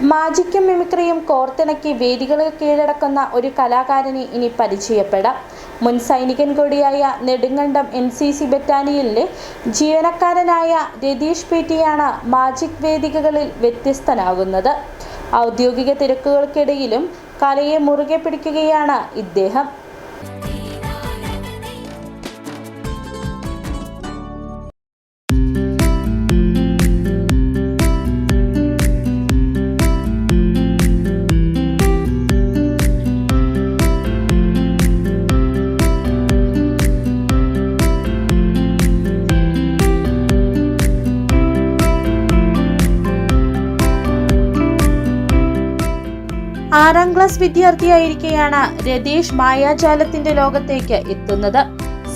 മാജിക്കും മിമിക്രിയും കോർത്തിണക്കി വേദികളിൽ കീഴടക്കുന്ന ഒരു കലാകാരനെ ഇനി പരിചയപ്പെടാം. മുൻ സൈനികൻ കൂടിയായ നെടുങ്കണ്ടം NCC ബറ്റാലിയനിലെ ജീവനക്കാരനായ രതീഷ് PT-യാണ് മാജിക് വേദികകളിൽ വ്യത്യസ്തനാകുന്നത്. ഔദ്യോഗിക തിരക്കുകൾക്കിടയിലും കലയെ മുറുകെ പിടിക്കുകയാണ് ഇദ്ദേഹം. ആറാം ക്ലാസ് വിദ്യാർത്ഥിയായിരിക്കെയാണ് രതീഷ് മായാജാലത്തിന്റെ ലോകത്തേക്ക് എത്തുന്നത്.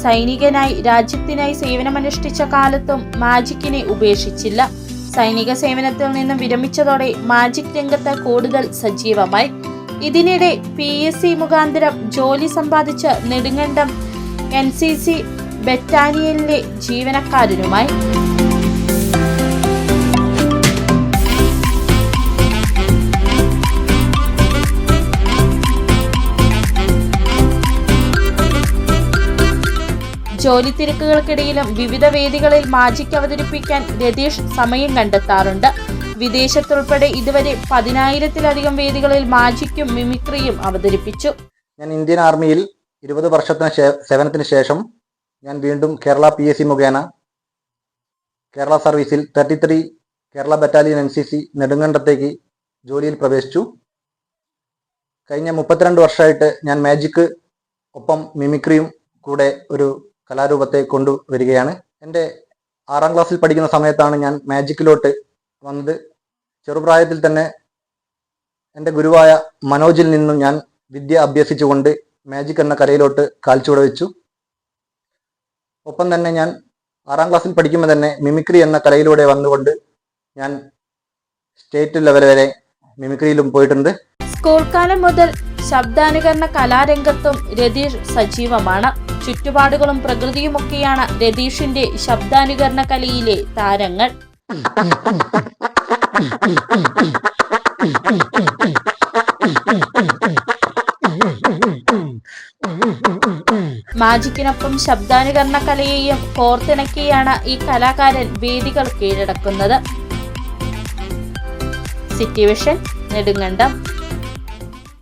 സൈനികനായി രാജ്യത്തിനായി സേവനമനുഷ്ഠിച്ച കാലത്തും മാജിക്കിനെ ഉപേക്ഷിച്ചില്ല. സൈനിക സേവനത്തിൽ നിന്നും വിരമിച്ചതോടെ മാജിക് രംഗത്ത് കൂടുതൽ സജീവമായി. ഇതിനിടെ PSC മുഖാന്തരം ജോലി സമ്പാദിച്ച നെടുങ്കണ്ടം NCC ബറ്റാലിയനിലെ ജീവനക്കാരനുമായി. ജോലി തിരക്കുകൾക്കിടയിലും വിവിധ വേദികളിൽ മാജിക് അവതരിപ്പിക്കാൻ രതീഷ് സമയം കണ്ടെത്താറുണ്ട്. വിദേശത്തുൾപ്പെടെ ഇതുവരെ 10,000-ത്തിലധികം വേദികളിൽ മാജിക്കും മിമിക്രിയും അവതരിപ്പിച്ചു. ഞാൻ ഇന്ത്യൻ ആർമിയിൽ 20 വർഷത്തിന് സേവനത്തിന് ശേഷം ഞാൻ വീണ്ടും കേരള PSC മുഖേന കേരള സർവീസിൽ 33 കേരള ബറ്റാലിയൻ NCC നെടുങ്കണ്ടത്തേക്ക് ജോലിയിൽ പ്രവേശിച്ചു. കഴിഞ്ഞ 32 വർഷമായിട്ട് ഞാൻ മാജിക് ഒപ്പം മിമിക്രിയും കൂടെ ഒരു കലാരൂപത്തെ കൊണ്ടുവരികയാണ്. എൻ്റെ 6ാം ക്ലാസ്സിൽ പഠിക്കുന്ന സമയത്താണ് ഞാൻ മാജിക്കിലോട്ട് വന്നത്. ചെറുപ്രായത്തിൽ തന്നെ എൻ്റെ ഗുരുവായ മനോജിൽ നിന്നും ഞാൻ വിദ്യ അഭ്യസിച്ചുകൊണ്ട് മാജിക് എന്ന കലയിലോട്ട് കാൽച്ചുവട് വെച്ചു. ഒപ്പം തന്നെ ഞാൻ 6ാം ക്ലാസ്സിൽ പഠിക്കുമ്പോൾ തന്നെ മിമിക്രി എന്ന കലയിലൂടെ വന്നുകൊണ്ട് ഞാൻ സ്റ്റേറ്റ് ലെവൽ വരെ മിമിക്രിയിലും പോയിട്ടുണ്ട്. സ്കൂൾ കാലം മുതൽ ശബ്ദാനുകരണ കലാരംഗത്തും രതീഷ് സജീവമാണ്. ചുറ്റുപാടുകളും പ്രകൃതിയുമൊക്കെയാണ് രതീഷിന്റെ ശബ്ദാനുകരണ കലയിലെ താരങ്ങൾ. മാജിക്കിനൊപ്പം ശബ്ദാനുകരണ കലയെയും കോർത്തിണക്കിയാണ് ഈ കലാകാരൻ വേദികൾ കീഴടക്കുന്നത്. City vision, Nedumkandam.